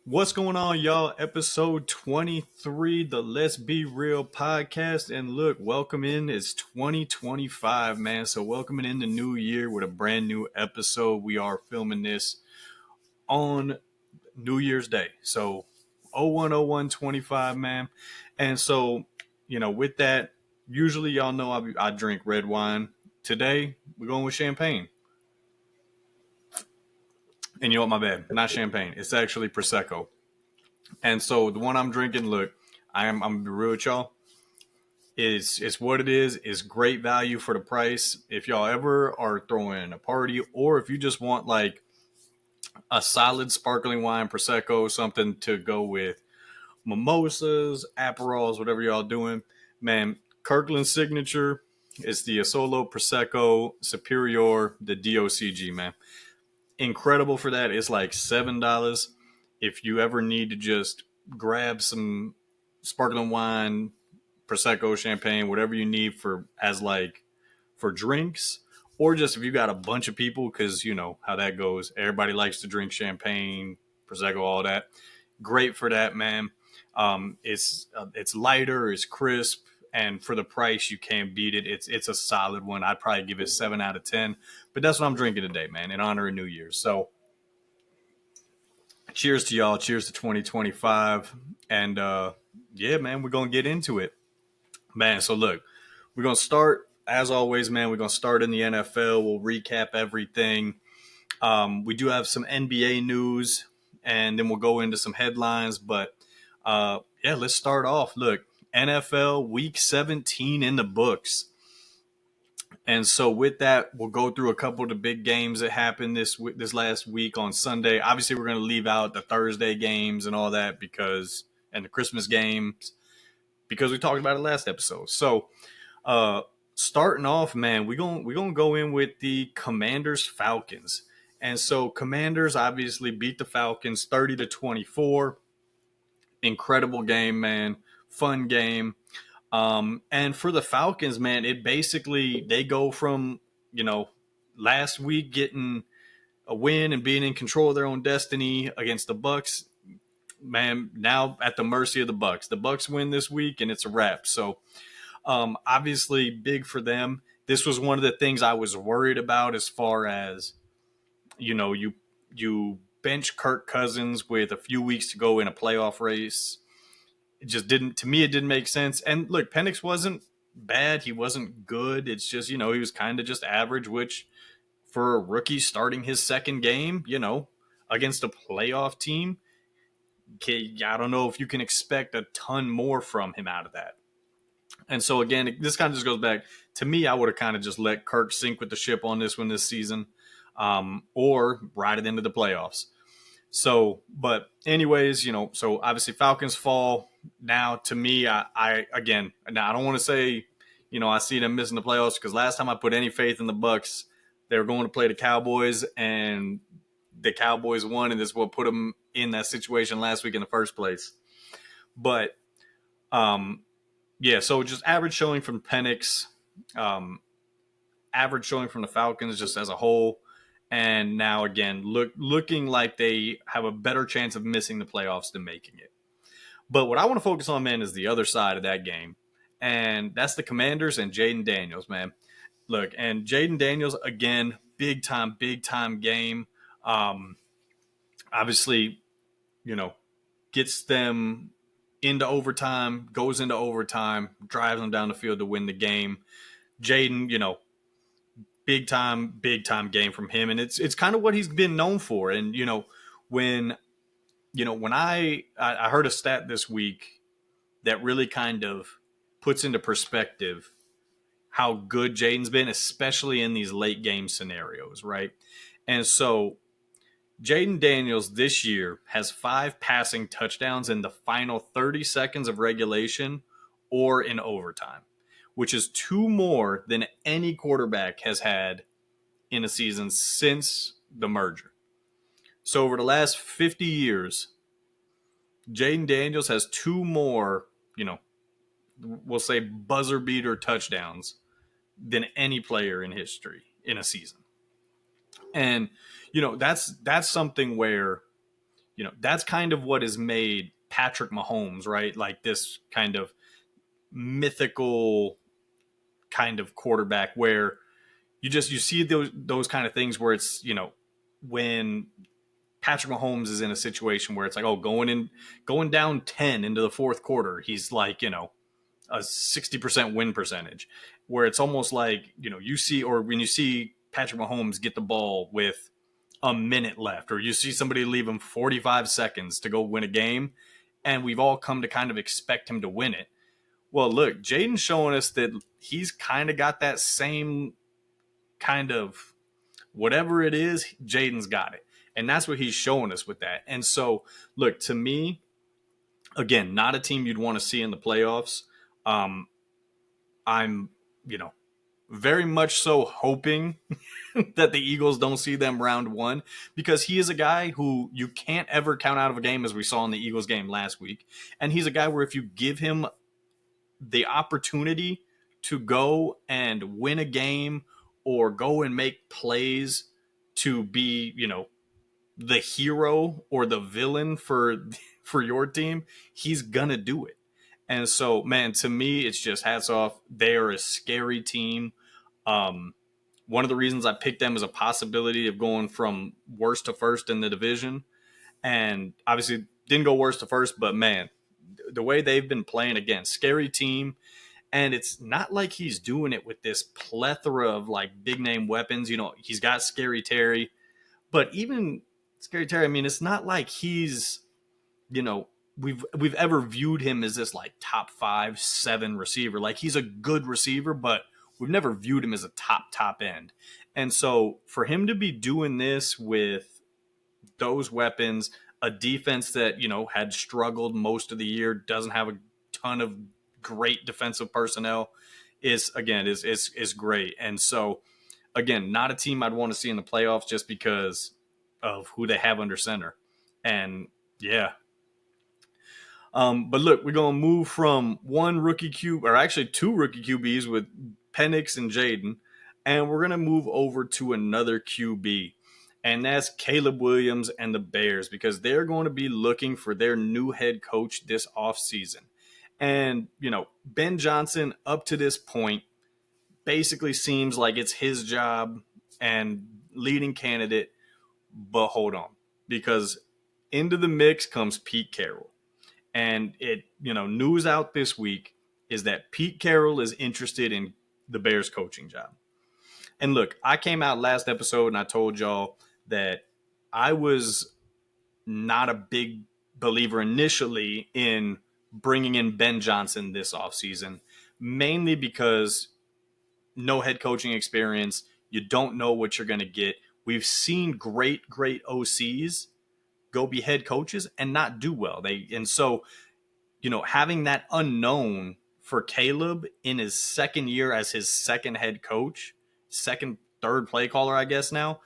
What's going on, y'all? Episode 23, the Let's Be Real podcast. And look, welcome in. It's 2025, man. So, welcoming in the new year with a brand new episode. We are filming this on New Year's Day. So, 01/01/25, man. And so, with that, usually y'all know I drink red wine. Today, we're going with champagne. And you know what? My bad. Not champagne. It's actually Prosecco. And so the one I'm drinking, look, I'm gonna be real with y'all. It's what it is. It's great value for the price. If y'all ever are throwing a party, or if you just want like a solid sparkling wine, prosecco, something to go with mimosas, aperols, whatever y'all doing, man. Kirkland signature is the Asolo Prosecco Superior, the DOCG, man. Incredible for that. It's like $7. If you ever need to just grab some sparkling wine, prosecco, champagne, whatever you need for drinks, or just if you got a bunch of people, because you know how that goes. Everybody likes to drink champagne, prosecco, all that. Great for that, man. It's lighter, it's crisp, and for the price, you can't beat it. It's a solid one. I'd probably give it 7 out of 10. But that's what I'm drinking today, man, in honor of New Year's. So cheers to y'all. Cheers to 2025. And yeah, man, we're gonna get into it. Man, so look, we're going to start, as always, man, we're going to start in the NFL. We'll recap everything. We do have some NBA news, and then we'll go into some headlines. But yeah, let's start off. Look, NFL Week 17 in the books. And so with that, we'll go through a couple of the big games that happened this last week on Sunday. Obviously, we're going to leave out the Thursday games and all that and the Christmas games because we talked about it last episode. So starting off, man, we're gonna go in with the Commanders Falcons. And so Commanders obviously beat the Falcons 30-24. Incredible game, man. Fun game. And for the Falcons, man, it basically they go from, last week getting a win and being in control of their own destiny against the Bucks. Man, now at the mercy of the Bucks. The Bucks win this week and it's a wrap. So obviously big for them. This was one of the things I was worried about as far as, you bench Kirk Cousins with a few weeks to go in a playoff race. It just didn't, to me, it didn't make sense. And look, Penix wasn't bad. He wasn't good. It's just, he was kind of just average, which for a rookie starting his second game, against a playoff team, I don't know if you can expect a ton more from him out of that. And so again, this kind of just goes back to me. I would have kind of just let Kirk sink with the ship on this one this season, or ride it into the playoffs. So, but anyways, so obviously Falcons fall. Now, to me, I again, now I don't want to say, I see them missing the playoffs because last time I put any faith in the Bucks, they were going to play the Cowboys, and the Cowboys won, and this is what put them in that situation last week in the first place. But yeah, so just average showing from Penix, average showing from the Falcons just as a whole. And now, again, looking like they have a better chance of missing the playoffs than making it. But what I want to focus on, man, is the other side of that game. And that's the Commanders and Jaden Daniels, man. Look, and Jaden Daniels, again, big time game. Obviously, gets them into overtime, goes into overtime, drives them down the field to win the game. Jaden, big time game from him, and it's kind of what he's been known for. And when I heard a stat this week that really kind of puts into perspective how good Jaden's been, especially in these late game scenarios, right? And so Jaden Daniels this year has 5 passing touchdowns in the final 30 seconds of regulation or in overtime, which is 2 more than any quarterback has had in a season since the merger. So over the last 50 years, Jaden Daniels has 2 more, we'll say buzzer beater touchdowns than any player in history in a season. And, that's something where, That's kind of what has made Patrick Mahomes, right? Like this kind of mythical kind of quarterback where you see those kind of things where it's, when Patrick Mahomes is in a situation where it's like, oh, going down 10 into the fourth quarter, he's like, a 60% win percentage, where it's almost like, you see, or when you see Patrick Mahomes get the ball with a minute left, or you see somebody leave him 45 seconds to go win a game, and we've all come to kind of expect him to win it. Well, look, Jaden's showing us that he's kind of got that same kind of whatever it is, Jaden's got it. And that's what he's showing us with that. And so, look, to me, again, not a team you'd want to see in the playoffs. I'm, very much so hoping that the Eagles don't see them round one, because he is a guy who you can't ever count out of a game, as we saw in the Eagles game last week. And he's a guy where if you give him the opportunity to go and win a game or go and make plays to be, the hero or the villain for your team, he's gonna do it. And so, man, to me, it's just hats off. They are a scary team. One of the reasons I picked them is a possibility of going from worst to first in the division. And obviously didn't go worst to first, but man, the way they've been playing, again, scary team. And it's not like he's doing it with this plethora of like big name weapons. He's got Scary Terry, but even Scary Terry, I mean, it's not like he's, we've ever viewed him as this like top 5-7 receiver. Like, he's a good receiver, but we've never viewed him as a top end. And so for him to be doing this with those weapons, a defense that, had struggled most of the year, doesn't have a ton of great defensive personnel, is great. And so, again, not a team I'd want to see in the playoffs just because of who they have under center. And yeah. But look, we're going to move from one rookie QB, or actually two rookie QBs with Penix and Jaden, and we're going to move over to another QB. And that's Caleb Williams and the Bears, because they're going to be looking for their new head coach this offseason. And, Ben Johnson, up to this point, basically seems like it's his job and leading candidate. But hold on, because into the mix comes Pete Carroll. And news out this week is that Pete Carroll is interested in the Bears coaching job. And look, I came out last episode and I told y'all that I was not a big believer initially in bringing in Ben Johnson this offseason, mainly because no head coaching experience. You don't know what you're going to get. We've seen great OCs go be head coaches and not do well. And so, having that unknown for Caleb in his second year as his second head coach, third play caller, I guess now,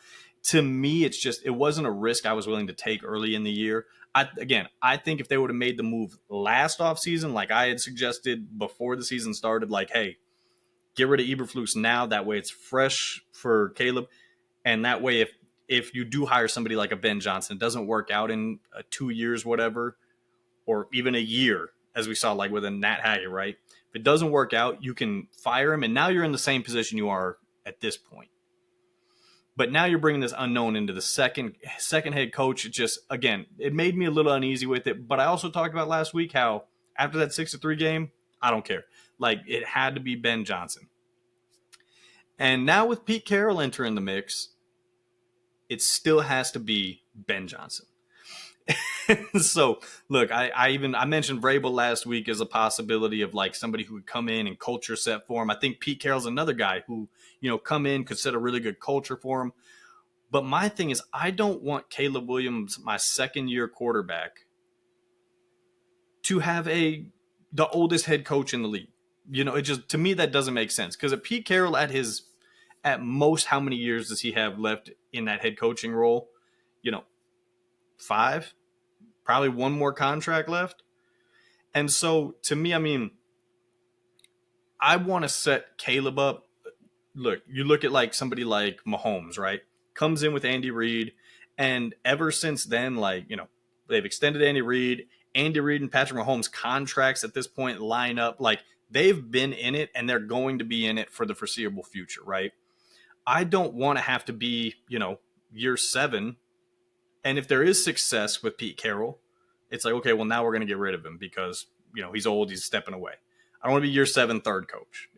to me, it wasn't a risk I was willing to take early in the year. I think if they would have made the move last offseason, like I had suggested before the season started, like, hey, get rid of Eberflus now. That way it's fresh for Caleb. And that way, if you do hire somebody like a Ben Johnson, it doesn't work out in 2 years, whatever, or even a year, as we saw like with a Nat Hackett, right? If it doesn't work out, you can fire him, and now you're in the same position you are at this point. But now you're bringing this unknown into the second head coach. It just, again, it made me a little uneasy with it. But I also talked about last week how after that 6-3 game, I don't care. Like, it had to be Ben Johnson. And now with Pete Carroll entering the mix, it still has to be Ben Johnson. So, look, I mentioned Vrabel last week as a possibility of like somebody who would come in and culture set for him. I think Pete Carroll's another guy who, come in, could set a really good culture for him. But my thing is, I don't want Caleb Williams, my second-year quarterback, to have the oldest head coach in the league. It just, to me, that doesn't make sense. Because Pete Carroll, at most, how many years does he have left in that head coaching role? 5, probably one more contract left. And so to me, I mean, I want to set Caleb up. Look, you look at like somebody like Mahomes, right? Comes in with Andy Reid. And ever since then, like, They've extended Andy Reid. Andy Reid and Patrick Mahomes contracts at this point line up. Like, they've been in it and they're going to be in it for the foreseeable future, right? I don't want to have to be, year 7. And if there is success with Pete Carroll, it's like, okay, well, now we're going to get rid of him because, he's old, he's stepping away. I don't want to be year 7 third coach.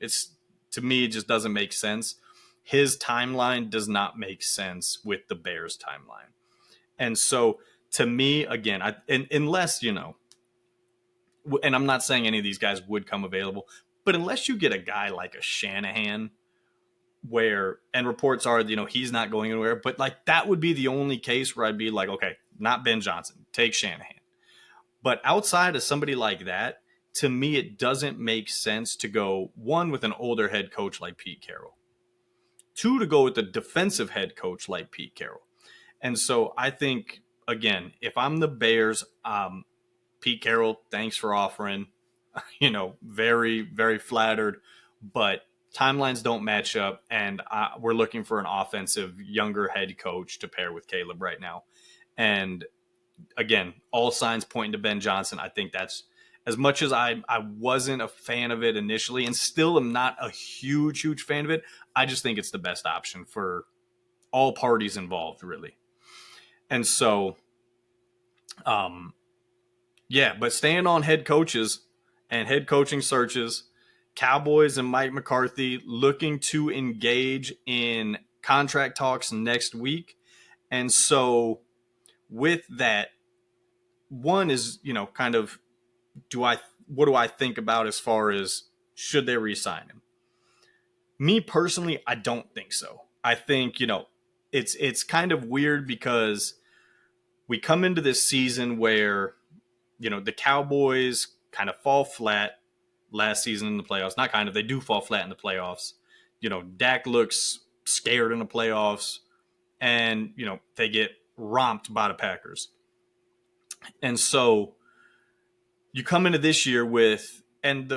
To me, it just doesn't make sense. His timeline does not make sense with the Bears timeline. And so to me, again, unless, and I'm not saying any of these guys would come available, but unless you get a guy like a Shanahan and reports are, he's not going anywhere, but like that would be the only case where I'd be like, okay, not Ben Johnson, take Shanahan. But outside of somebody like that, to me, it doesn't make sense to go, 1, with an older head coach like Pete Carroll, 2, to go with a defensive head coach like Pete Carroll. And so I think, again, if I'm the Bears, Pete Carroll, thanks for offering, very, very flattered, but timelines don't match up. And we're looking for an offensive, younger head coach to pair with Caleb right now. And again, all signs pointing to Ben Johnson. I think that's, as much as I wasn't a fan of it initially and still am not a huge, huge fan of it, I just think it's the best option for all parties involved, really. And so, but staying on head coaches and head coaching searches, Cowboys and Mike McCarthy looking to engage in contract talks next week. And so with that, one is, kind of, what do I think about as far as should they re-sign him? Me personally, I don't think so. I think, it's kind of weird because we come into this season where, the Cowboys kind of fall flat last season in the playoffs. Not kind of, they do fall flat in the playoffs. Dak looks scared in the playoffs and, they get romped by the Packers. And so you come into this year with, and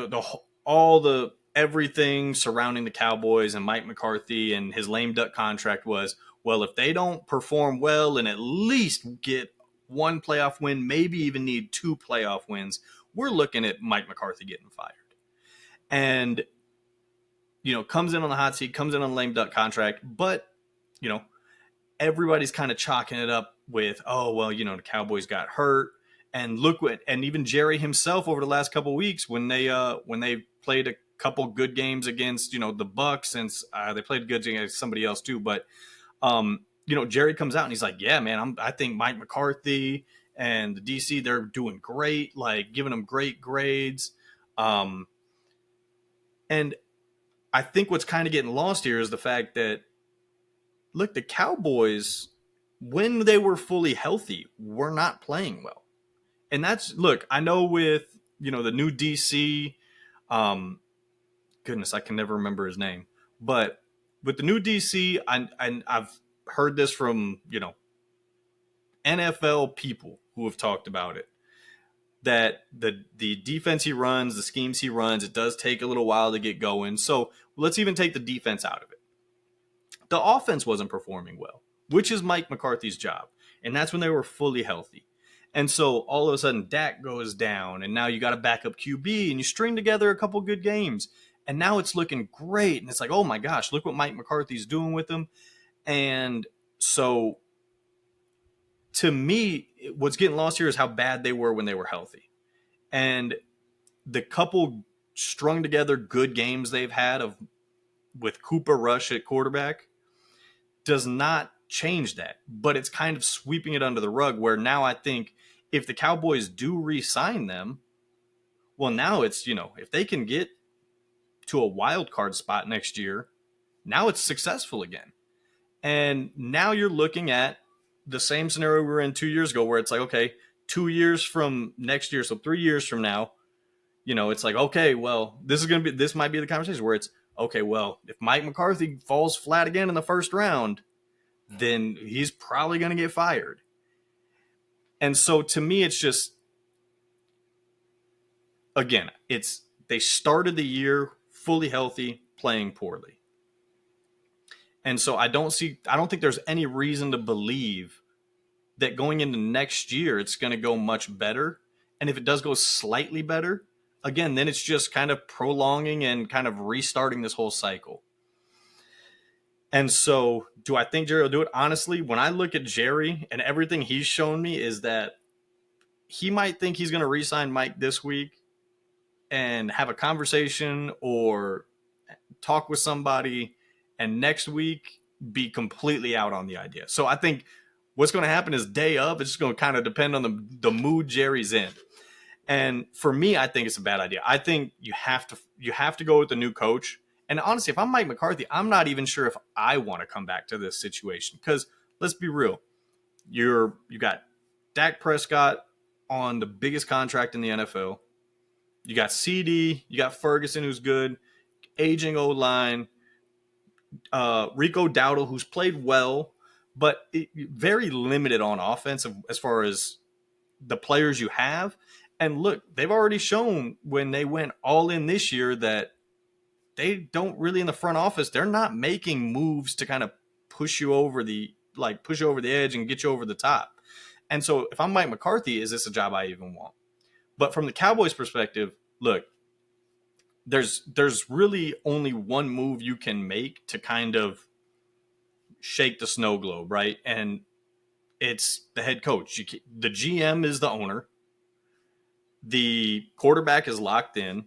all the everything surrounding the Cowboys and Mike McCarthy and his lame duck contract was, well, if they don't perform well and at least get 1 playoff win, maybe even need 2 playoff wins, we're looking at Mike McCarthy getting fired. And, comes in on the hot seat, comes in on a lame duck contract, but, everybody's kind of chalking it up with, oh, well, the Cowboys got hurt. And look and even Jerry himself over the last couple of weeks when they played a couple good games against, the Bucks, and they played good against somebody else too. But, Jerry comes out and he's like, yeah, man, I think Mike McCarthy and the DC, they're doing great, like giving them great grades. And I think what's kind of getting lost here is the fact that, look, the Cowboys, when they were fully healthy, were not playing well. And that's, look, I know with, the new DC, goodness, I can never remember his name. But with the new DC, I've heard this from, NFL people who have talked about it, that the defense he runs, the schemes he runs, it does take a little while to get going. So let's even take the defense out of it. The offense wasn't performing well, which is Mike McCarthy's job. And that's when they were fully healthy. And so all of a sudden Dak goes down and now you got a backup QB and you string together a couple good games and now it's looking great. And it's like, oh my gosh, look what Mike McCarthy's doing with them. And so to me, what's getting lost here is how bad they were when they were healthy. And the couple strung together good games they've had with Cooper Rush at quarterback does not change that, but it's kind of sweeping it under the rug where now I think if the Cowboys do re-sign them, well, now it's, if they can get to a wild card spot next year, now it's successful again. And now you're looking at the same scenario we were in 2 years ago where it's like, okay, 2 years from next year, so 3 years from now, it's like, okay, well, this might be the conversation where it's, okay, well, if Mike McCarthy falls flat again in the first round, then he's probably going to get fired. And so to me, it's just, again, they started the year fully healthy, playing poorly. And so I don't think there's any reason to believe that going into next year, it's going to go much better. And if it does go slightly better, again, then it's just kind of prolonging and kind of restarting this whole cycle. And so, do I think Jerry will do it? Honestly, when I look at Jerry and everything he's shown me is that he might think he's going to re-sign Mike this week and have a conversation or talk with somebody, and next week be completely out on the idea. So I think what's going to happen is day of, it's just going to kind of depend on the mood Jerry's in. And for me, I think it's a bad idea. I think you have to go with the new coach. And honestly, if I'm Mike McCarthy, I'm not even sure if I want to come back to this situation, because let's be real. You got Dak Prescott on the biggest contract in the NFL. You got CD, you got Ferguson, who's good, aging O-line, Rico Dowdle, who's played well, but very limited on offense as far as the players you have. And look, they've already shown when they went all in this year that they don't really, in the front office, they're not making moves to kind of push you over the edge and get you over the top. And so if I'm Mike McCarthy, is this a job I even want? But from the Cowboys' perspective, look, there's really only one move you can make to kind of shake the snow globe, right? And it's the head coach. The GM is the owner. The quarterback is locked in.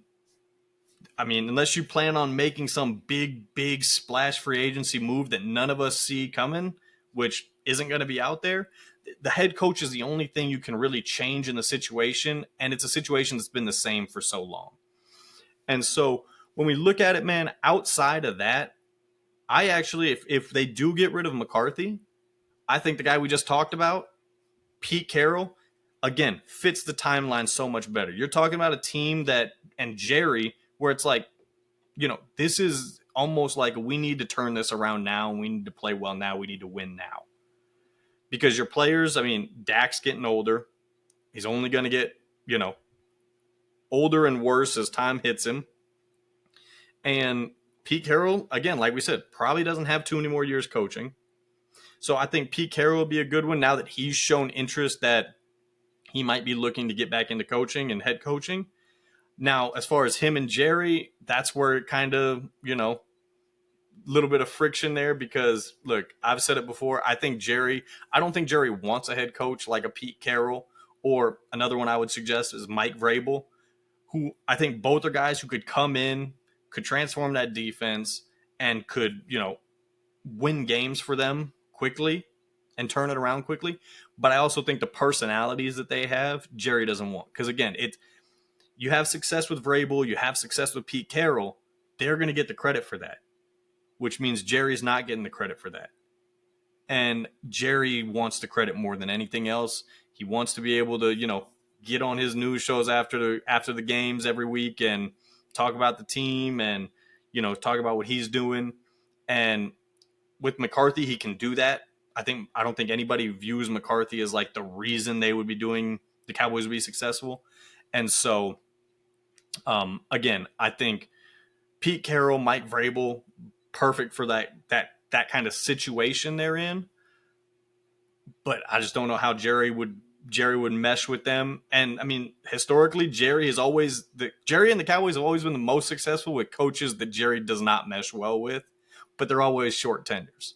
I mean, unless you plan on making some big splash free agency move that none of us see coming, which isn't going to be out there, the head coach is the only thing you can really change in the situation. And it's a situation that's been the same for so long. And so when we look at it, man, outside of that, I actually, if they do get rid of McCarthy, I think the guy we just talked about, Pete Carroll, again, fits the timeline so much better. You're talking about a team and Jerry, where it's like, this is almost like we need to turn this around now. We need to play well now. We need to win now. Because your players, I mean, Dak's getting older. He's only going to get, older and worse as time hits him. And Pete Carroll, again, like we said, probably doesn't have too many more years coaching. So I think Pete Carroll will be a good one now that he's shown interest that he might be looking to get back into coaching and head coaching. Now, as far as him and Jerry, that's where it kind of, little bit of friction there, because look, I've said it before. I don't think Jerry wants a head coach like a Pete Carroll, or another one I would suggest is Mike Vrabel, who I think both are guys who could come in, could transform that defense, and could, win games for them quickly and turn it around quickly. But I also think the personalities that they have, Jerry doesn't want. Because again, you have success with Vrabel, you have success with Pete Carroll, they're going to get the credit for that, which means Jerry's not getting the credit for that. And Jerry wants the credit more than anything else. He wants to be able to, get on his news shows after the games every week and talk about the team and, talk about what he's doing. And with McCarthy, he can do that. I don't think anybody views McCarthy as like the reason the Cowboys would be successful. And so, again, I think Pete Carroll, Mike Vrabel, perfect for that kind of situation they're in. But I just don't know how Jerry would mesh with them. And I mean, historically, Jerry and the Cowboys have always been the most successful with coaches that Jerry does not mesh well with, but they're always short tenures.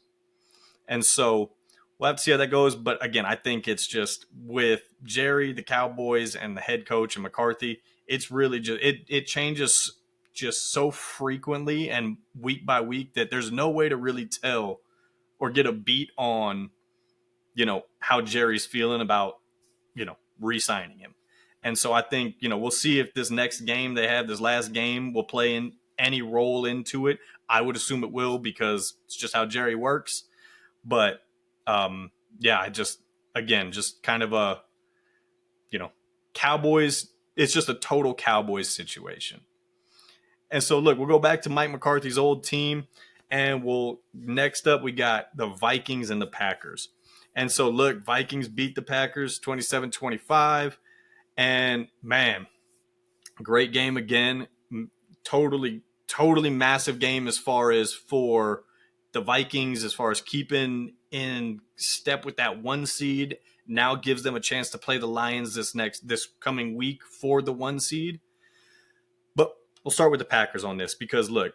And so we'll have to see how that goes. But again, I think it's just with Jerry, the Cowboys, and the head coach and McCarthy, it's really just it changes just so frequently and week by week that there's no way to really tell or get a beat on, how Jerry's feeling about, re-signing him. And so I think, we'll see if this next game they have, this last game, will play in any role into it. I would assume it will, because it's just how Jerry works. But I just kind of a, Cowboys, it's just a total Cowboys situation. And so, look, we'll go back to Mike McCarthy's old team, and next up we got the Vikings and the Packers. And so, look, Vikings beat the Packers 27-25, and man, great game again. Totally massive game as far as for the Vikings, as far as keeping in step with that 1 seed. now gives them a chance to play the Lions this coming week for the 1 seed. But we'll start with the Packers on this because, look,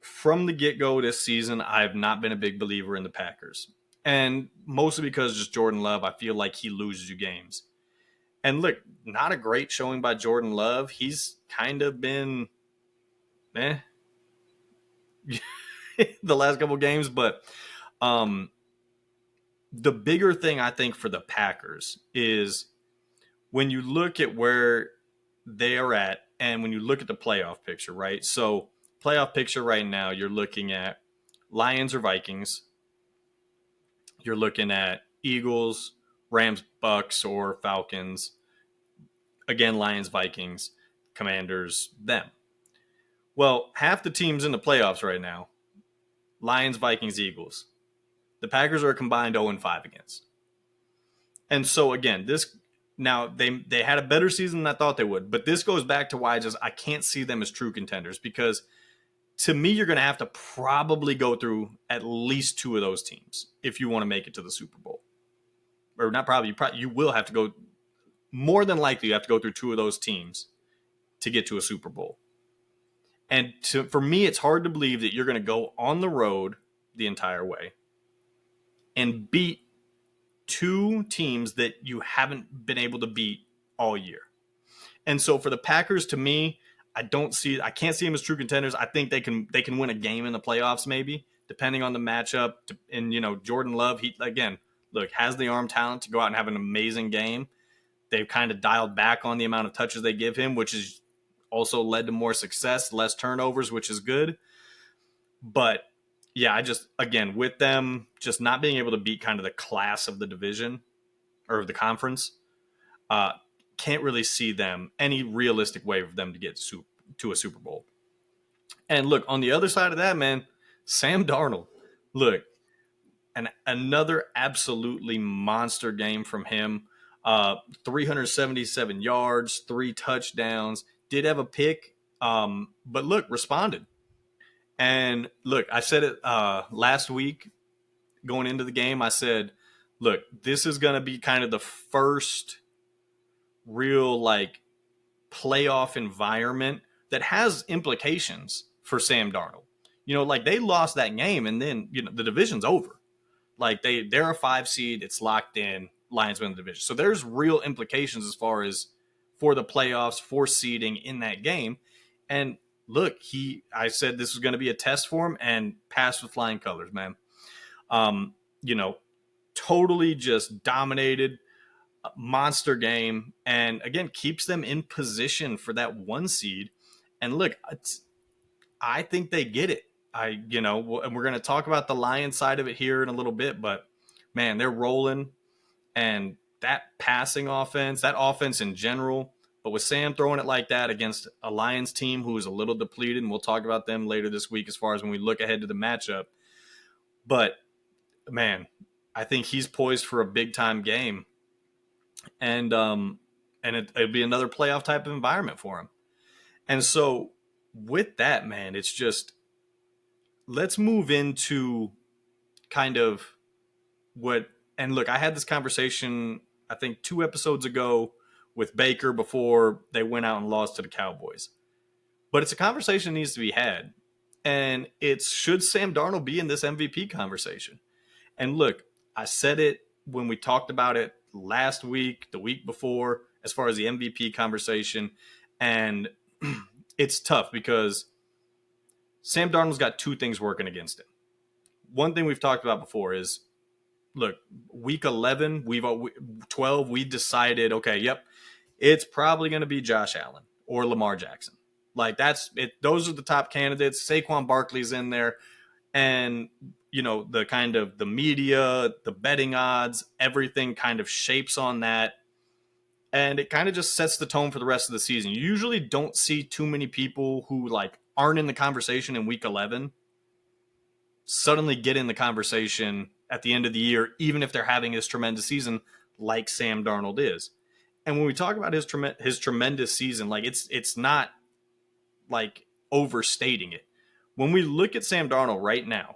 from the get-go this season, I have not been a big believer in the Packers. And mostly because just Jordan Love, I feel like he loses you games. And look, not a great showing by Jordan Love. He's kind of been the last couple games. But the bigger thing I think for the Packers is when you look at where they are at and when you look at the playoff picture, right? So playoff picture right now, you're looking at Lions or Vikings. You're looking at Eagles, Rams, Bucks, or Falcons. Again, Lions, Vikings, Commanders, them. Well, half the teams in the playoffs right now, Lions, Vikings, Eagles. The Packers are a combined 0-5 against. And so, again, they had a better season than I thought they would. But this goes back to why I can't see them as true contenders because to me, you're going to have to probably go through at least 2 of those teams if you want to make it to the Super Bowl. Or not probably, you will have to go, more than likely, you have to go through 2 of those teams to get to a Super Bowl. And for me, it's hard to believe that you're going to go on the road the entire way and beat 2 teams that you haven't been able to beat all year. And so for the Packers, to me, I can't see them as true contenders. I think they can win a game in the playoffs, maybe, depending on the matchup. And, Jordan Love, he, again, look, has the arm talent to go out and have an amazing game. They've kind of dialed back on the amount of touches they give him, which has also led to more success, less turnovers, which is good. But, yeah, again, with them just not being able to beat kind of the class of the division or the conference, can't really see them any realistic way for them to get to a Super Bowl. And look, on the other side of that, man, Sam Darnold, look, another absolutely monster game from him. 377 yards, 3 touchdowns, did have a pick, but look, responded. And look, I said it last week going into the game. I said, look, this is going to be kind of the first real playoff environment that has implications for Sam Darnold. They lost that game and then, the division's over. They're a 5 seed. It's locked in. Lions win the division. So there's real implications as far as for the playoffs, for seeding in that game. And look, I said this was going to be a test for him and passed with flying colors, man. Totally just dominated. Monster game, and again keeps them in position for that 1 seed. And look, I think they get it. And we're going to talk about the Lions side of it here in a little bit, but man, they're rolling, and that passing offense, that offense in general, but with Sam throwing it like that against a Lions team who is a little depleted, and we'll talk about them later this week as far as when we look ahead to the matchup. But man, I think he's poised for a big time game. And it'd be another playoff type of environment for him. And so with that, man, it's just, let's move into kind of and look, I had this conversation, I think 2 episodes ago with Baker before they went out and lost to the Cowboys. But it's a conversation that needs to be had. And it's, should Sam Darnold be in this MVP conversation? And look, I said it when we talked about it last week, the week before, as far as the MVP conversation. And it's tough because Sam Darnold's got 2 things working against him. One thing we've talked about before is, look, week 11, 12, we decided, okay, yep, it's probably going to be Josh Allen or Lamar Jackson. That's it. Those are the top candidates. Saquon Barkley's in there. And the kind of the media, the betting odds, everything kind of shapes on that. And it kind of just sets the tone for the rest of the season. You usually don't see too many people who aren't in the conversation in week 11 suddenly get in the conversation at the end of the year, even if they're having this tremendous season like Sam Darnold is. And when we talk about his tremendous season, it's not overstating it. When we look at Sam Darnold right now,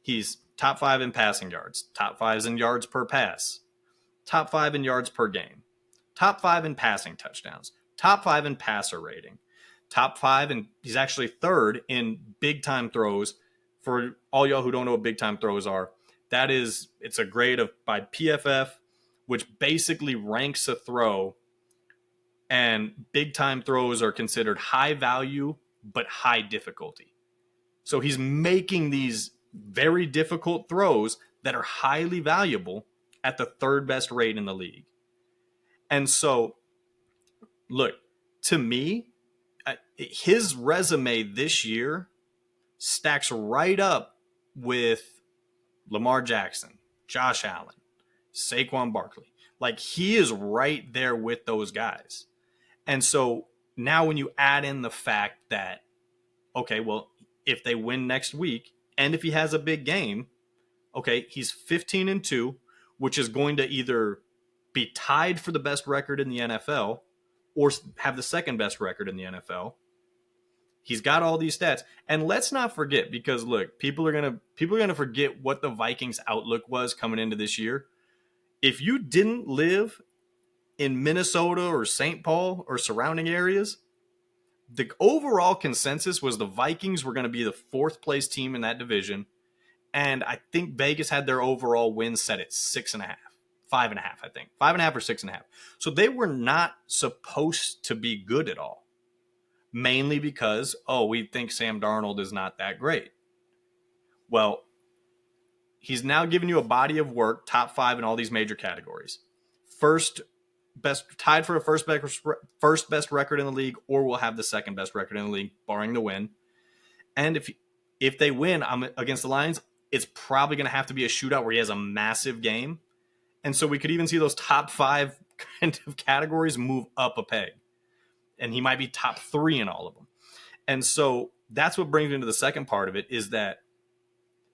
He's top 5 in passing yards, top 5 in yards per pass, top 5 in yards per game, top 5 in passing touchdowns, top 5 in passer rating, top 5, and he's actually third in big time throws. For all y'all who don't know what big time throws are, it's a grade by PFF, which basically ranks a throw, and big time throws are considered high value but high difficulty. So he's making these very difficult throws that are highly valuable at the third best rate in the league. And so, look, to me, his resume this year stacks right up with Lamar Jackson, Josh Allen, Saquon Barkley. Like, he is right there with those guys. And so now when you add in the fact that, okay, well, if they win next week and if he has a big game, okay, he's 15-2, which is going to either be tied for the best record in the NFL or have the second best record in the NFL. He's got all these stats. And let's not forget, because look, people are gonna forget what the Vikings' outlook was coming into this year. If you didn't live in Minnesota or St. Paul or surrounding areas, the overall consensus was the Vikings were going to be the fourth place team in that division. And I think Vegas had their overall win set at 6.5, 5.5, I think 5.5 or 6.5. So they were not supposed to be good at all, mainly because, we think Sam Darnold is not that great. Well, he's now given you a body of work, top 5 in all these major categories. Tied for a first best record in the league, or will have the second best record in the league, barring the win. And if they win against the Lions, it's probably going to have to be a shootout where he has a massive game. And so we could even see those top 5 kind of categories move up a peg. And he might be top 3 in all of them. And so that's what brings me to the second part of it, is that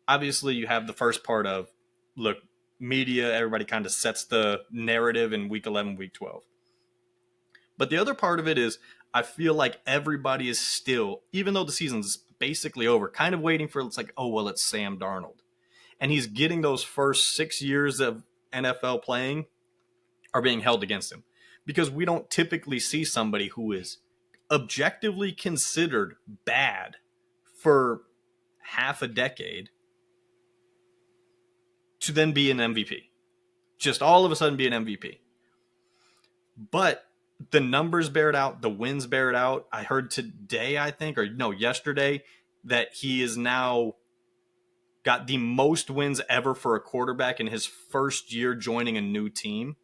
obviously you have the first part of, look, media, everybody kind of sets the narrative in week 11, week 12. But the other part of it is, I feel like everybody is still, even though the season's basically over, kind of waiting for, it's like, it's Sam Darnold. And he's getting those first 6 years of NFL playing are being held against him. Because we don't typically see somebody who is objectively considered bad for half a decade to then be an MVP. Just all of a sudden be an MVP. But the numbers bear it out. The wins bear it out. I heard today, yesterday, that he is now got the most wins ever for a quarterback in his first year joining a new team.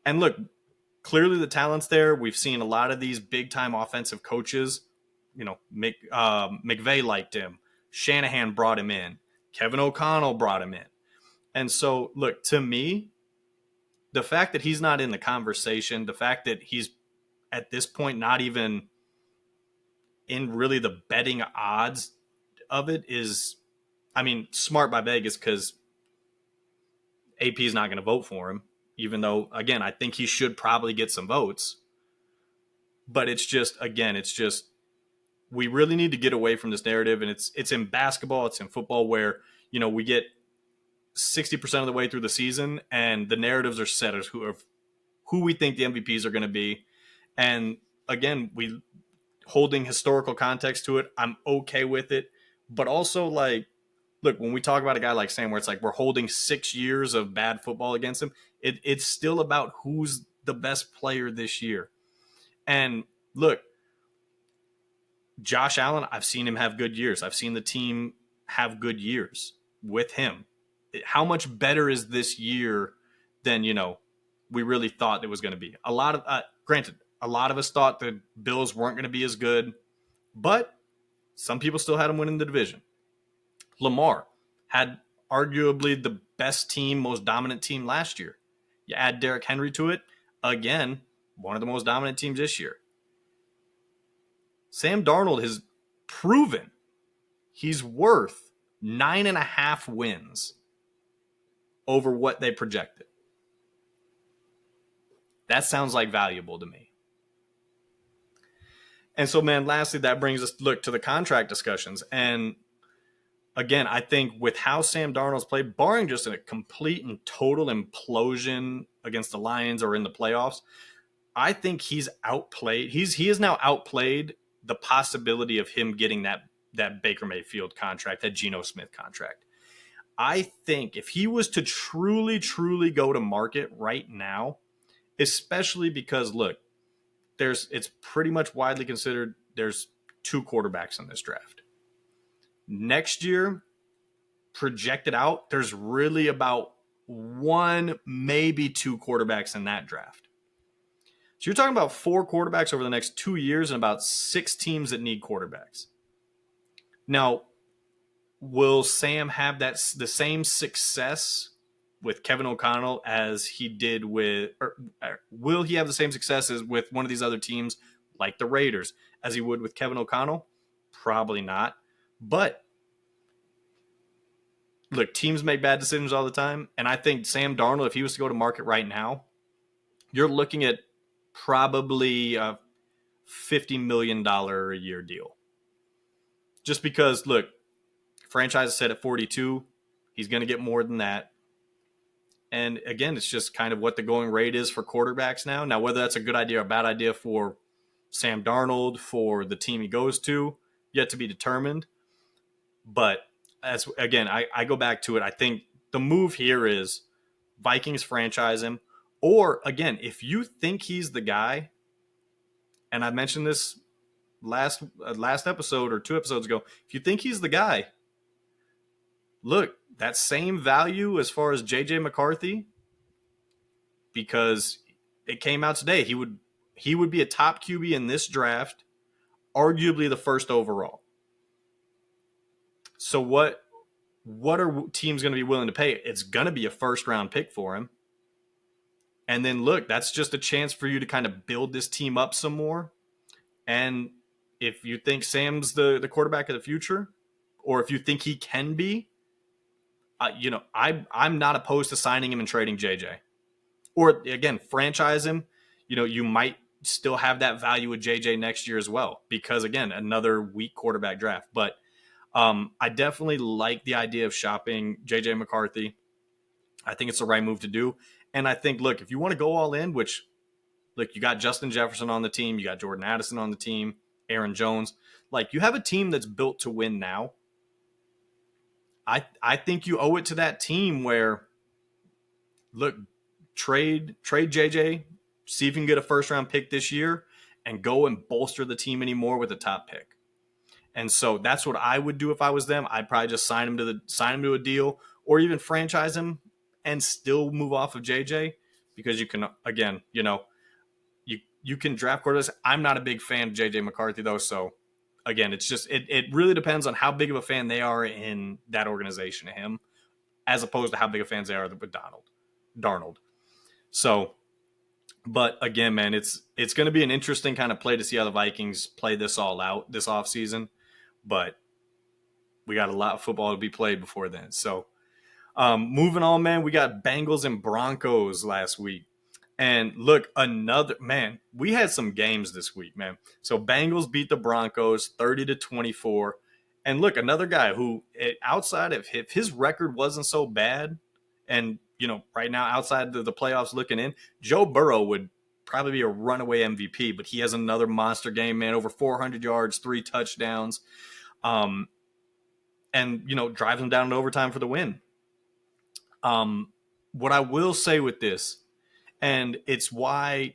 And look, clearly the talent's there. We've seen a lot of these big-time offensive coaches. McVay liked him. Shanahan brought him in. Kevin O'Connell brought him in. And so, look, to me, the fact that he's not in the conversation, the fact that he's at this point not even in really the betting odds of it is, smart by Vegas, because AP is not going to vote for him, even though, again, I think he should probably get some votes. But it's just, we really need to get away from this narrative. And it's in basketball, it's in football, where, we get 60% of the way through the season and the narratives are set as who we think the MVPs are going to be. And again, we holding historical context to it, I'm okay with it. But also, like, look, when we talk about a guy like Sam, where it's like we're holding 6 years of bad football against him, it's still about who's the best player this year. And look, Josh Allen, I've seen him have good years. I've seen the team have good years with him. How much better is this year than, we really thought it was going to be? Granted, a lot of us thought the Bills weren't going to be as good, but some people still had them winning the division. Lamar had arguably the best team, most dominant team last year. You add Derrick Henry to it, again, one of the most dominant teams this year. Sam Darnold has proven he's worth 9.5 wins over what they projected. That sounds like valuable to me. And so, man, lastly, that brings us, to the contract discussions. And again, I think with how Sam Darnold's played, barring just a complete and total implosion against the Lions or in the playoffs, I think he's outplayed. He is now outplayed the possibility of him getting that Baker Mayfield contract, that Geno Smith contract. I think if he was to truly, truly go to market right now, especially because look, it's pretty much widely considered there's two quarterbacks in this draft. Next year, projected out, there's really about one, maybe two quarterbacks in that draft. So you're talking about four quarterbacks over the next 2 years and about six teams that need quarterbacks. Now, will Sam have the same success with Kevin O'Connell as he did with, or will he have the same successes with one of these other teams like the Raiders as he would with Kevin O'Connell? Probably not. But look, teams make bad decisions all the time. And I think Sam Darnold, if he was to go to market right now, you're looking at probably a $50 million a year deal. Just because, look, franchise is set at 42. He's going to get more than that. And again, it's just kind of what the going rate is for quarterbacks now. Now, whether that's a good idea or a bad idea for Sam Darnold, for the team he goes to, yet to be determined. But as again, I go back to it. I think the move here is Vikings franchise him. Or again, if you think he's the guy, and I mentioned this last episode or 2 episodes ago, if you think he's the guy, look, that same value as far as JJ McCarthy, because it came out today, he would be a top QB in this draft, arguably the first overall. So what are teams going to be willing to pay? It's going to be a first round pick for him. And then look, that's just a chance for you to kind of build this team up some more. And if you think Sam's the quarterback of the future, or if you think he can be, I'm not opposed to signing him and trading JJ. Or again, franchise him. You might still have that value with JJ next year as well, because again, another weak quarterback draft. But I definitely like the idea of shopping JJ McCarthy. I think it's the right move to do. And I think, look, if you want to go all in, which, look, you got Justin Jefferson on the team, you got Jordan Addison on the team, Aaron Jones. Like, you have a team that's built to win now. I think you owe it to that team where, look, trade JJ, see if you can get a first-round pick this year, and go and bolster the team anymore with a top pick. And so that's what I would do if I was them. I'd probably just sign him to a deal, or even franchise him and still move off of JJ, because you can, again, you can draft quarterbacks. I'm not a big fan of JJ McCarthy though, so again, it's just it really depends on how big of a fan they are in that organization of him, as opposed to how big of fans they are with Darnold. So, but again, man, it's going to be an interesting kind of play to see how the Vikings play this all out this offseason. But we got a lot of football to be played before then. So moving on, man, we got Bengals and Broncos last week. And look, we had some games this week, man. So Bengals beat the Broncos 30-24. And look, another guy who, outside of if his record wasn't so bad, and, right now outside of the playoffs looking in, Joe Burrow would probably be a runaway MVP, but he has another monster game, man, over 400 yards, 3 touchdowns, and, drives them down to overtime for the win. What I will say with this, and it's why,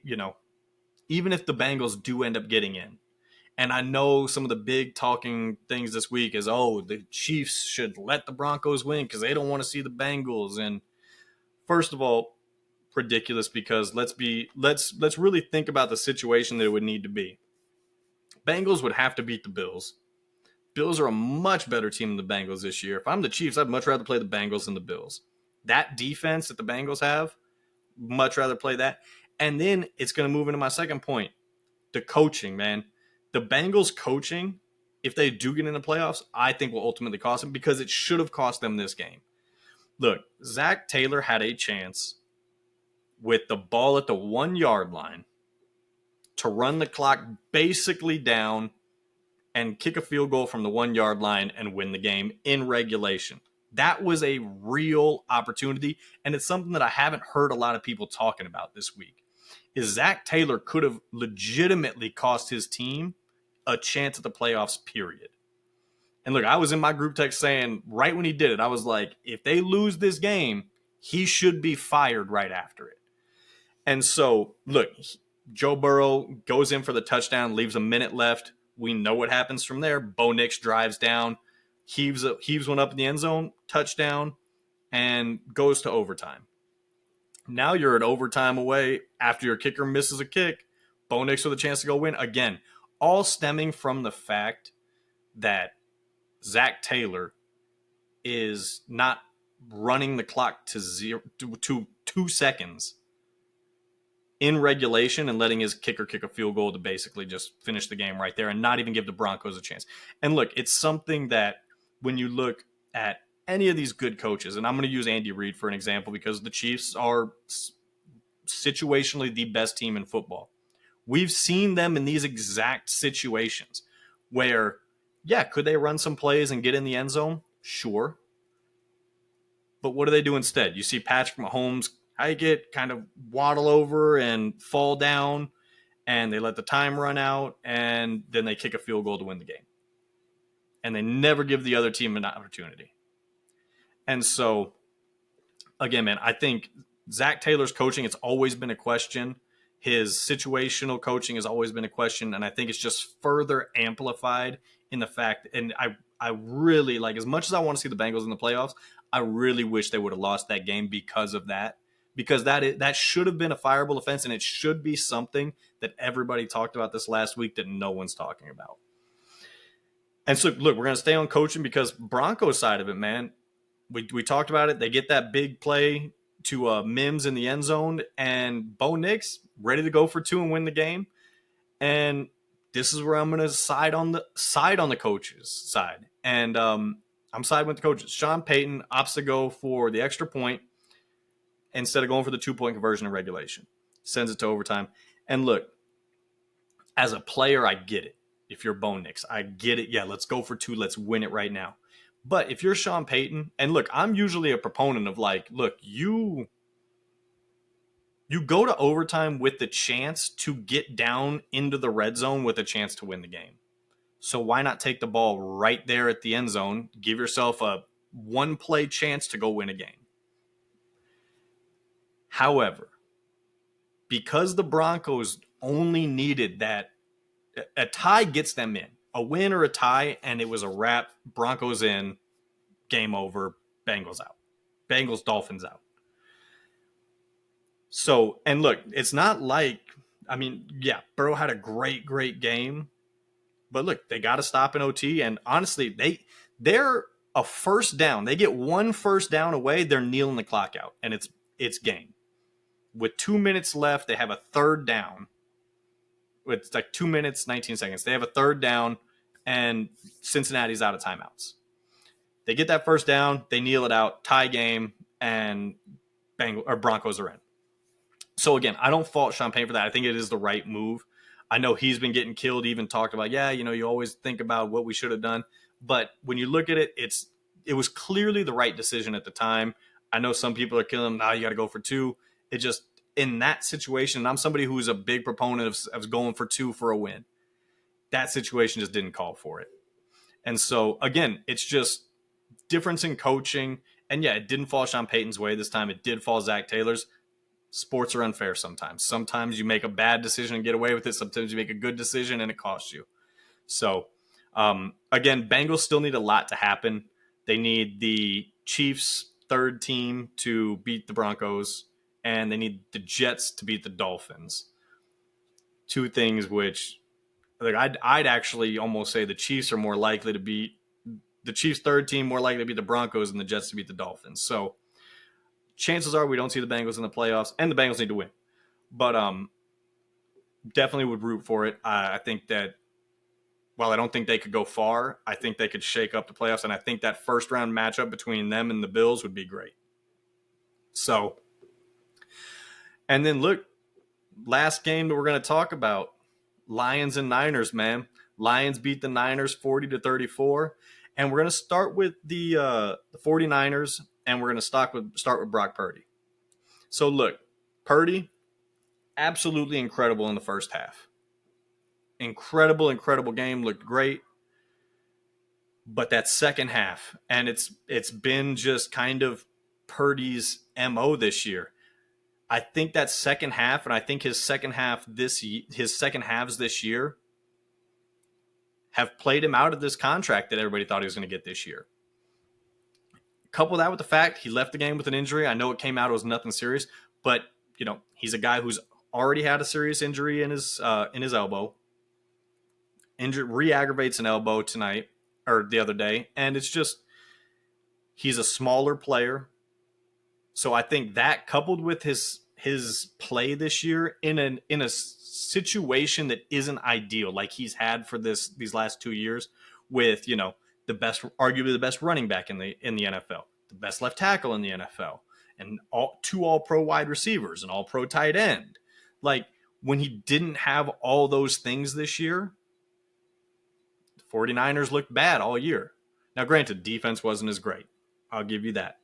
even if the Bengals do end up getting in, and I know some of the big talking things this week is, the Chiefs should let the Broncos win because they don't want to see the Bengals. And first of all, ridiculous, because let's really think about the situation that it would need to be. Bengals would have to beat the Bills. Bills are a much better team than the Bengals this year. If I'm the Chiefs, I'd much rather play the Bengals than the Bills. That defense that the Bengals have, much rather play that. And then it's going to move into my second point, the coaching, man. The Bengals coaching, if they do get in the playoffs, I think will ultimately cost them, because it should have cost them this game. Look, Zach Taylor had a chance with the ball at the 1 yard line to run the clock basically down and kick a field goal from the 1 yard line and win the game in regulation. That was a real opportunity, and it's something that I haven't heard a lot of people talking about this week. Is Zach Taylor could have legitimately cost his team a chance at the playoffs, period. And look, I was in my group text saying right when he did it, I was like, if they lose this game, he should be fired right after it. And so, look, Joe Burrow goes in for the touchdown, leaves a minute left. We know what happens from there. Bo Nix drives down, heaves one up in the end zone, touchdown, and goes to overtime. Now you're an overtime away after your kicker misses a kick. Bo Nix with a chance to go win. Again, all stemming from the fact that Zach Taylor is not running the clock to 2 seconds in regulation and letting his kicker kick a field goal to basically just finish the game right there and not even give the Broncos a chance. And look, it's something that when you look at any of these good coaches, and I'm going to use Andy Reid for an example because the Chiefs are situationally the best team in football. We've seen them in these exact situations where, yeah, could they run some plays and get in the end zone? Sure. But what do they do instead? You see Patrick Mahomes, how you get kind of waddle over and fall down, and they let the time run out, and then they kick a field goal to win the game. And they never give the other team an opportunity. And so, again, man, I think Zach Taylor's coaching, it's always been a question. His situational coaching has always been a question, and I think it's just further amplified in the fact, and I really, like, as much as I want to see the Bengals in the playoffs, I really wish they would have lost that game because of that. Because that should have been a fireable offense, and it should be something that everybody talked about this last week that no one's talking about. And so, look, we're going to stay on coaching because Broncos side of it, man, we talked about it. They get that big play to Mims in the end zone, and Bo Nix ready to go for 2 and win the game. And this is where I'm going to side on the coaches' side. And I'm siding with the coaches. Sean Payton opts to go for the extra point instead of going for the 2-point conversion in regulation. Sends it to overtime. And look, as a player, I get it. If you're Bo Nix, I get it. Yeah, let's go for 2. Let's win it right now. But if you're Sean Payton, and look, I'm usually a proponent of like, look, you go to overtime with the chance to get down into the red zone with a chance to win the game. So why not take the ball right there at the end zone, give yourself a 1-play chance to go win a game? However, because the Broncos only needed that, a tie gets them in. A win or a tie, and it was a wrap. Broncos in, game over, Bengals out. Bengals, Dolphins out. So, and look, it's not like, I mean, yeah, Burrow had a great game. But look, they got to stop in OT. And honestly, they're a first down. They get 1 first down away, they're kneeling the clock out. And it's game. With 2 minutes left, they have a third down. It's like 2 minutes, 19 seconds. They have a third down, and Cincinnati's out of timeouts. They get that first down, they kneel it out, tie game, and Broncos are in. So again, I don't fault Sean Payton for that. I think it is the right move. I know he's been getting killed, even talked about, yeah, you always think about what we should have done. But when you look at it, it was clearly the right decision at the time. I know some people are killing him. Now you got to go for 2. It just, in that situation, and I'm somebody who's a big proponent of going for 2 for a win. That situation just didn't call for it. And so, again, it's just difference in coaching. And yeah, it didn't fall Sean Payton's way this time. It did fall Zach Taylor's. Sports are unfair sometimes. Sometimes you make a bad decision and get away with it. Sometimes you make a good decision and it costs you. So, again, Bengals still need a lot to happen. They need the Chiefs' third team to beat the Broncos, and they need the Jets to beat the Dolphins. 2 things which, like, I'd actually almost say the Chiefs are more likely to beat the Chiefs' third team, more likely to beat the Broncos, and the Jets to beat the Dolphins. So, chances are we don't see the Bengals in the playoffs, and the Bengals need to win. But definitely would root for it. I think that while I don't think they could go far, I think they could shake up the playoffs, and I think that first-round matchup between them and the Bills would be great. So, and then look, last game that we're going to talk about, Lions and Niners, man. Lions beat the Niners 40-34. And we're going to start with the 49ers, and we're going to start with Brock Purdy. So look, Purdy, absolutely incredible in the first half. Incredible game, looked great. But that second half, and it's been just kind of Purdy's MO this year. I think that second half, and I think his second halves this year have played him out of this contract that everybody thought he was going to get this year. Couple that with the fact he left the game with an injury. I know it came out, it was nothing serious, but he's a guy who's already had a serious injury in his elbow. Re-aggravates an elbow tonight or the other day, and it's just he's a smaller player. So I think that coupled with his play this year in a situation that isn't ideal, like he's had for these last 2 years, with arguably the best running back in the NFL, the best left tackle in the NFL, and two all-pro wide receivers, an all-pro tight end. Like, when he didn't have all those things this year, the 49ers looked bad all year. Now, granted, defense wasn't as great. I'll give you that.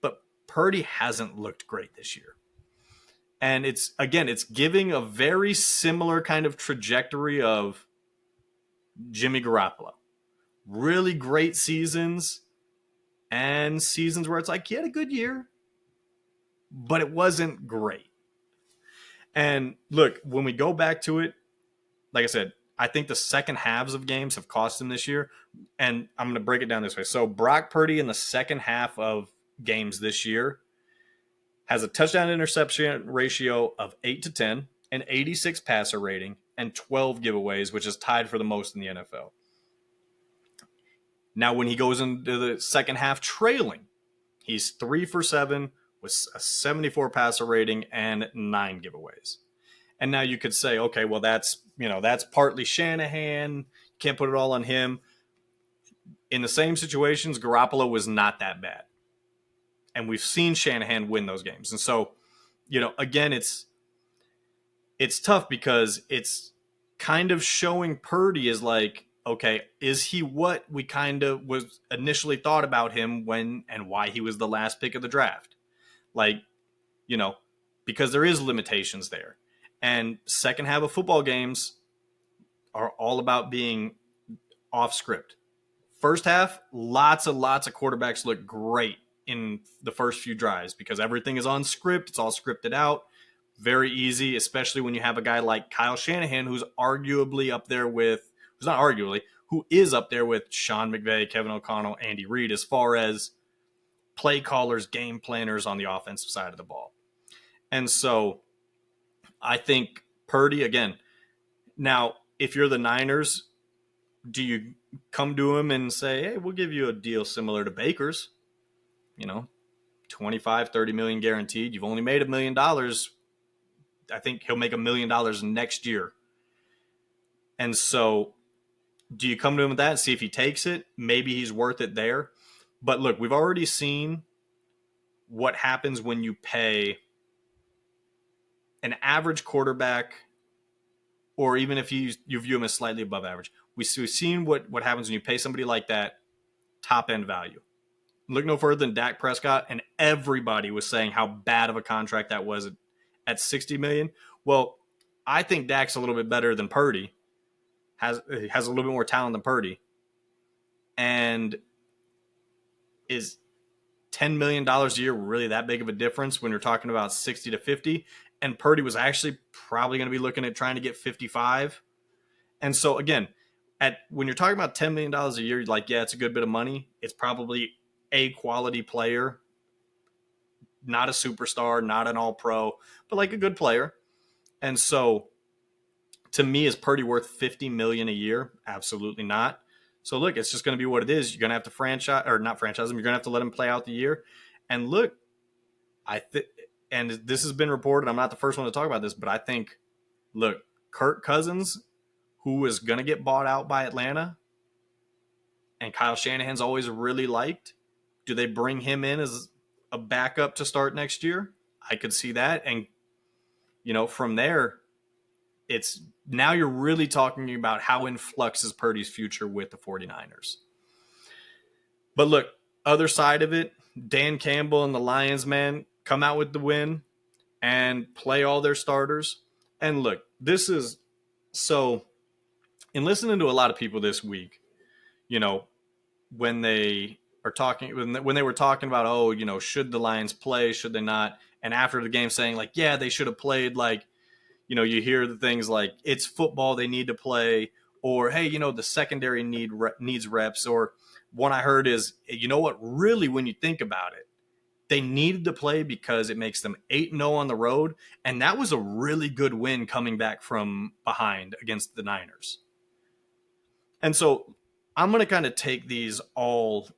But Purdy hasn't looked great this year. And it's giving a very similar kind of trajectory of Jimmy Garoppolo. Really great seasons and seasons where it's like he had a good year, but it wasn't great. And look, when we go back to it, like I said, I think the second halves of games have cost him this year. And I'm going to break it down this way. So Brock Purdy in the second half of games this year has a touchdown interception ratio of 8-10, an 86 passer rating, and 12 giveaways, which is tied for the most in the NFL. Now, when he goes into the second half trailing, he's 3 for 7 with a 74 passer rating and 9 giveaways. And now you could say, okay, well, that's partly Shanahan. You can't put it all on him. In the same situations, Garoppolo was not that bad. And we've seen Shanahan win those games. And so, again, it's tough because it's kind of showing Purdy as like, okay, is he what we kind of was initially thought about him when and why he was the last pick of the draft? Like, because there is limitations there. And second half of football games are all about being off script. First half, lots of quarterbacks look great in the first few drives because everything is on script. It's all scripted out. Very easy, especially when you have a guy like Kyle Shanahan, who is up there with Sean McVay, Kevin O'Connell, Andy Reid, as far as play callers, game planners on the offensive side of the ball. And so I think Purdy, again, now, if you're the Niners, do you come to him and say, hey, we'll give you a deal similar to Baker's, $25, $30 million guaranteed. You've only made $1 million. I think he'll make $1 million next year. And so do you come to him with that and see if he takes it? Maybe he's worth it there. But look, we've already seen what happens when you pay an average quarterback, or even if you view him as slightly above average. We've seen what happens when you pay somebody like that top end value. Look no further than Dak Prescott, and everybody was saying how bad of a contract that was at $60 million. Well, I think Dak's a little bit better than Purdy, has a little bit more talent than Purdy, and is $10 million a year really that big of a difference when you're talking about 60 to 50? And Purdy was actually probably going to be looking at trying to get 55. And so, again, when you're talking about $10 million a year, you're like, yeah, it's a good bit of money. It's probably a quality player, not a superstar, not an all-pro, but like a good player. And so, to me, is Purdy worth $50 million a year? Absolutely not. So, look, it's just going to be what it is. You're going to have to not franchise him. You're going to have to let him play out the year. And look, and this has been reported, I'm not the first one to talk about this, but I think, look, Kirk Cousins, who is going to get bought out by Atlanta, and Kyle Shanahan's always really liked, do they bring him in as a backup to start next year? I could see that. And, from there, it's now you're really talking about how in flux is Purdy's future with the 49ers. But look, other side of it, Dan Campbell and the Lions, man, come out with the win and play all their starters. And look, this is so in listening to a lot of people this week, you know, when they are talking, when they were talking about, oh, you know, should the Lions play, should they not? And after the game saying like, yeah, they should have played, like, you know, you hear the things like it's football, they need to play, or hey, you know, the secondary needs reps, or one I heard is, you know what, really, when you think about it, they needed to play because it makes them 8-0 on the road, and that was a really good win coming back from behind against the Niners. And so I'm going to kind of take these all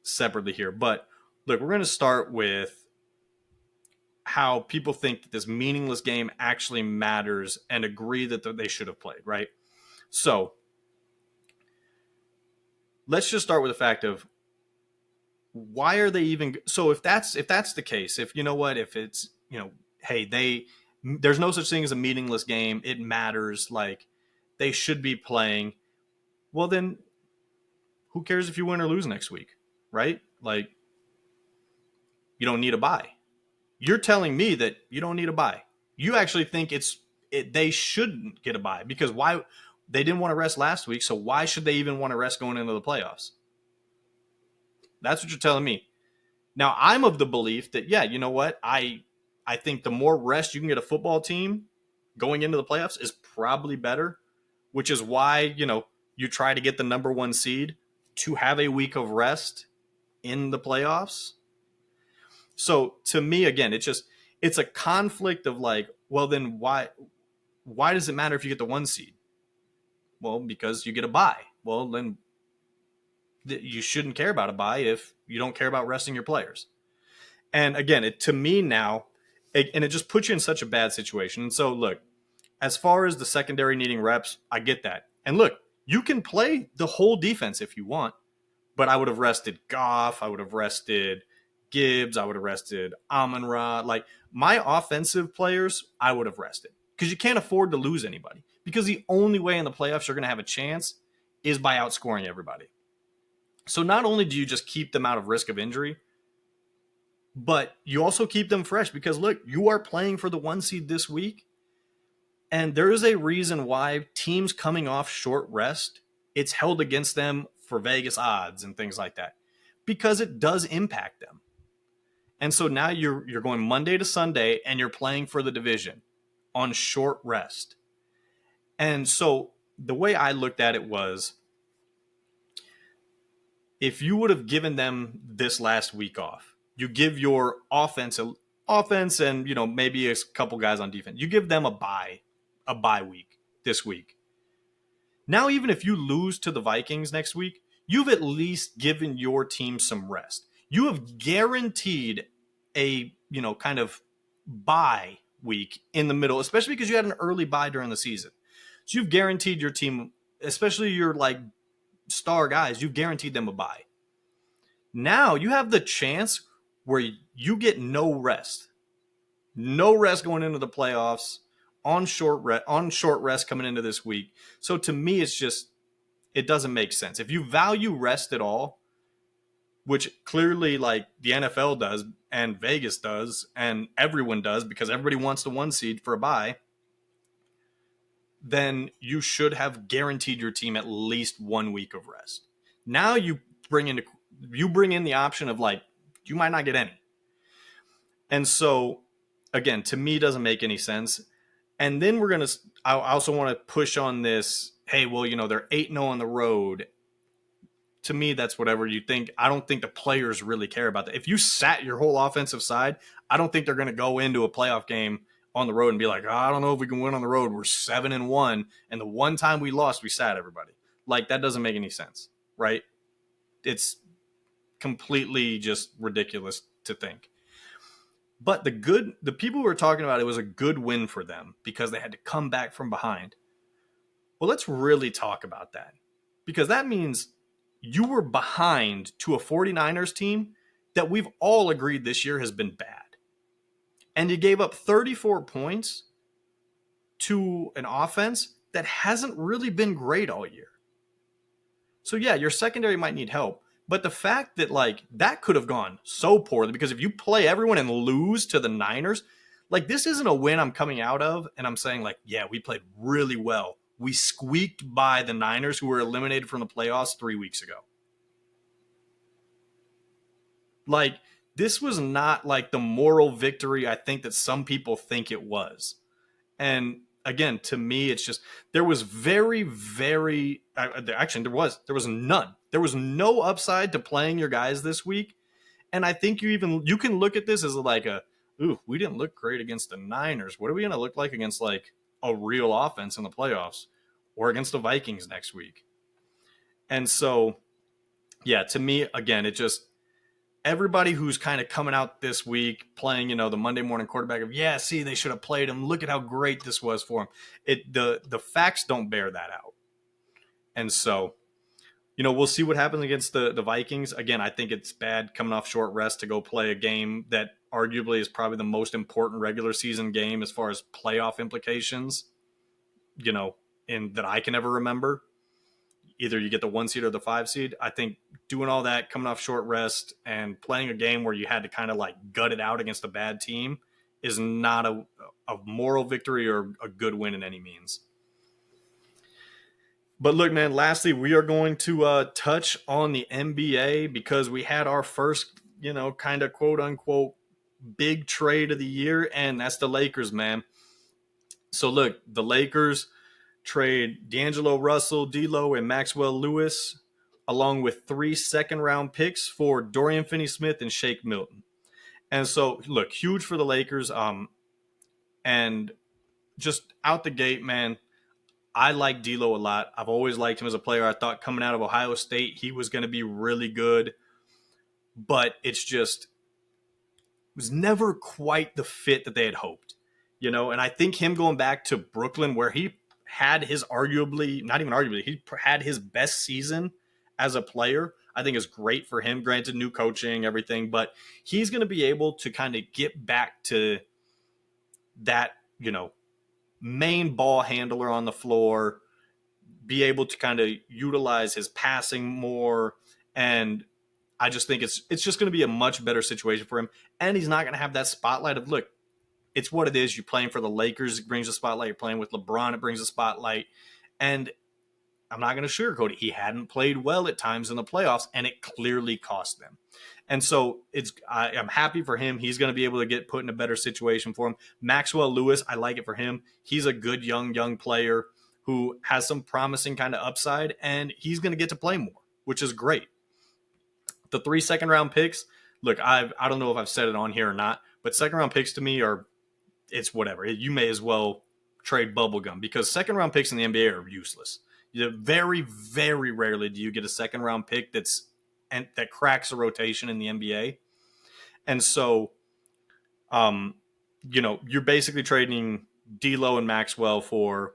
separately here, but look, we're going to start with how people think that this meaningless game actually matters and agree that they should have played, right? So let's just start with the fact of why are they even so if that's the case, if you know what, if it's, you know, hey, there's no such thing as a meaningless game, it matters, like they should be playing, well then who cares if you win or lose next week, right? Like you don't need a bye. You're telling me that you don't need a bye. You actually think they shouldn't get a bye because why? They didn't want to rest last week, so why should they even want to rest going into the playoffs? That's what you're telling me. Now, I'm of the belief that, yeah, you know what? I think the more rest you can get a football team going into the playoffs is probably better, which is why, you know, you try to get the number 1 seed to have a week of rest in the playoffs. So to me, again, it's a conflict of like, well, then why does it matter if you get the 1 seed? Well, because you get a bye. Well, then you shouldn't care about a bye if you don't care about resting your players. And again, to me now, and it just puts you in such a bad situation. And so look, as far as the secondary needing reps, I get that. And look, you can play the whole defense if you want, but I would have rested Goff. I would have rested Gibbs. I would have rested Amon-Ra. Like my offensive players, I would have rested because you can't afford to lose anybody, because the only way in the playoffs you're going to have a chance is by outscoring everybody. So not only do you just keep them out of risk of injury, but you also keep them fresh because look, you are playing for the 1 seed this week. And there is a reason why teams coming off short rest, it's held against them for Vegas odds and things like that, because it does impact them. And so now you're going Monday to Sunday and you're playing for the division on short rest. And so the way I looked at it was, if you would have given them this last week off, you give your offense and, you know, maybe a couple guys on defense, you give them a bye week this week. Now, even if you lose to the Vikings next week, you've at least given your team some rest. You have guaranteed a, you know, kind of bye week in the middle, especially because you had an early bye during the season. So you've guaranteed your team, especially your like star guys, you've guaranteed them a bye. Now you have the chance where you get no rest going into the playoffs, on short rest coming into this week. So to me, it doesn't make sense. If you value rest at all, which clearly like the NFL does and Vegas does and everyone does because everybody wants the 1 seed for a bye, then you should have guaranteed your team at least 1 week of rest. Now you bring in the option of like, you might not get any. And so again, to me, doesn't make any sense. And then I also want to push on this. Hey, well, you know, they're 8-0 on the road. To me, that's whatever you think. I don't think the players really care about that. If you sat your whole offensive side, I don't think they're going to go into a playoff game on the road and be like, oh, I don't know if we can win on the road. We're 7-1. And the one time we lost, we sat everybody. Like, that doesn't make any sense, right? It's completely just ridiculous to think. But the people who were talking about it was a good win for them because they had to come back from behind. Well, let's really talk about that, because that means you were behind to a 49ers team that we've all agreed this year has been bad. And you gave up 34 points to an offense that hasn't really been great all year. So yeah, your secondary might need help. But the fact that like that could have gone so poorly, because if you play everyone and lose to the Niners, like this isn't a win I'm coming out of and I'm saying like, yeah, we played really well. We squeaked by the Niners who were eliminated from the playoffs 3 weeks ago. Like this was not like the moral victory I think that some people think it was. And again, to me, it's just there was very actually there was none. There was no upside to playing your guys this week. And I think you can look at this as like ooh, we didn't look great against the Niners. What are we going to look like against like a real offense in the playoffs or against the Vikings next week? And so, yeah, to me, again, it just everybody who's kind of coming out this week playing, the Monday morning quarterback of, yeah, see, they should have played him. Look at how great this was for him. The facts don't bear that out. And so, we'll see what happens against the Vikings. Again, I think it's bad coming off short rest to go play a game that arguably is probably the most important regular season game as far as playoff implications, in that I can ever remember. Either you get the 1 seed or the 5 seed. I think doing all that, coming off short rest, and playing a game where you had to kind of like gut it out against a bad team is not a moral victory or a good win in any means. But look, man, lastly, we are going to touch on the NBA because we had our first, kind of quote unquote big trade of the year, and that's the Lakers, man. So look, the Lakers trade D'Angelo Russell, D'Lo, and Maxwell Lewis, along with 3 second-round picks for Dorian Finney-Smith and Shake Milton. And so, look, huge for the Lakers. And just out the gate, man, I like D'Lo a lot. I've always liked him as a player. I thought coming out of Ohio State, he was going to be really good. But it was never quite the fit that they had hoped. And I think him going back to Brooklyn, where he had his he had his best season as a player, I think is great for him. Granted, new coaching, everything, but he's going to be able to kind of get back to that, main ball handler on the floor, be able to kind of utilize his passing more. And I just think it's just going to be a much better situation for him. And he's not going to have that spotlight of, look, it's what it is. You're playing for the Lakers. It brings a spotlight. You're playing with LeBron. It brings a spotlight. And I'm not going to sugarcoat it. He hadn't played well at times in the playoffs, and it clearly cost them. And so I'm happy for him. He's going to be able to get put in a better situation for him. Maxwell Lewis, I like it for him. He's a good young player who has some promising kind of upside, and he's going to get to play more, which is great. The 3 second-round picks, look, I don't know if I've said it on here or not, but second-round picks to me it's whatever. You may as well trade bubblegum because second-round picks in the NBA are useless. Very, very rarely do you get a second-round pick that cracks a rotation in the NBA. And so, you're basically trading D'Lo and Maxwell for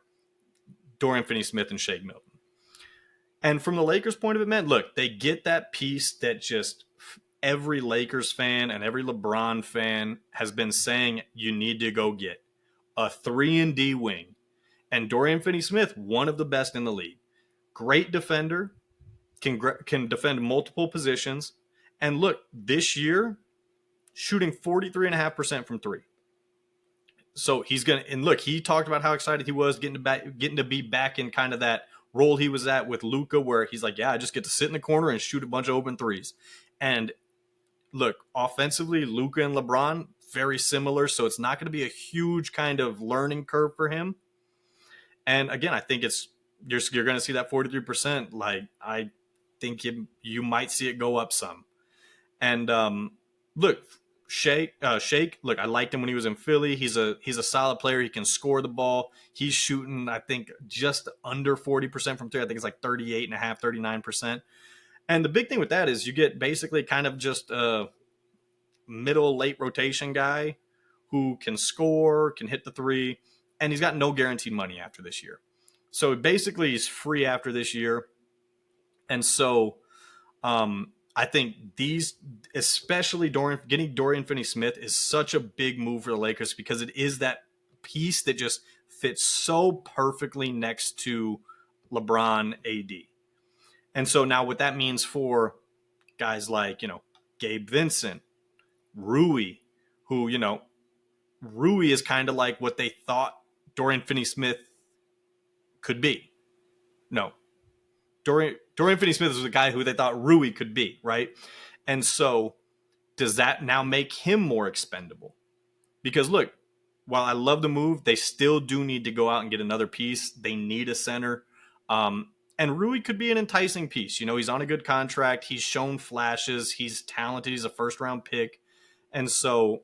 Dorian Finney-Smith and Shake Milton. And from the Lakers' point of it, man, look, they get that piece that just every Lakers fan and every LeBron fan has been saying you need to go get a 3-and-D wing. And Dorian Finney-Smith, one of the best in the league. Great defender, can defend multiple positions. And look, this year, shooting 43.5% from 3. So he's going to – and look, he talked about how excited he was getting to be back in kind of that role he was at with Luka where he's like, yeah, I just get to sit in the corner and shoot a bunch of open threes. And look, offensively, Luka and LeBron, very similar. So it's not going to be a huge kind of learning curve for him. And again, I think you're going to see that 43%. Like, I think you might see it go up some. And look, Shake, look, I liked him when he was in Philly. He's a solid player. He can score the ball. He's shooting, I think, just under 40% from 3. I think it's like 38.5, 39%. And the big thing with that is you get basically kind of just a middle, late rotation guy who can score, can hit the 3, and he's got no guaranteed money after this year. So basically he's free after this year. And so I think especially getting Dorian Finney-Smith is such a big move for the Lakers because it is that piece that just fits so perfectly next to LeBron, AD. And so now what that means for guys like, Gabe Vincent, Rui, who, Rui is kind of like what they thought Dorian Finney-Smith could be. No, Dorian Finney-Smith was the guy who they thought Rui could be, right? And so does that now make him more expendable? Because look, while I love the move, they still do need to go out and get another piece. They need a center. And Rui could be an enticing piece. He's on a good contract. He's shown flashes. He's talented. He's a first-round pick. And so,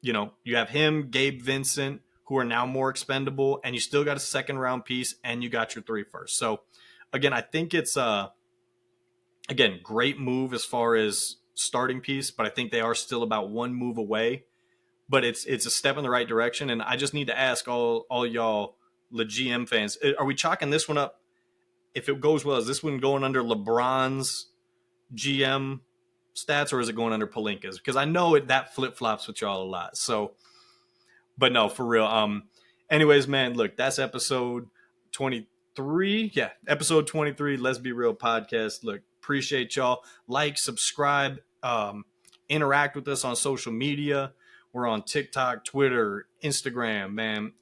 you have him, Gabe Vincent, who are now more expendable, and you still got a second-round piece, and you got your 3 first. So, again, I think it's great move as far as starting piece, but I think they are still about one move away. But it's a step in the right direction, and I just need to ask all y'all, the GM fans, are we chalking this one up? If it goes well, is this one going under LeBron's GM stats, or is it going under Pelinka's? Because I know that flip-flops with y'all a lot. So, but no, for real. Anyways, man, look, that's episode 23. Yeah, episode 23, Let's Be Real podcast. Look, appreciate y'all. Like, subscribe, interact with us on social media. We're on TikTok, Twitter, Instagram, man.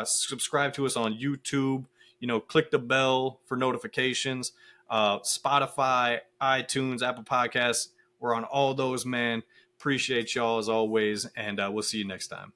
Subscribe to us on YouTube. Click the bell for notifications. Spotify, iTunes, Apple Podcasts. We're on all those, man. Appreciate y'all as always, and we'll see you next time.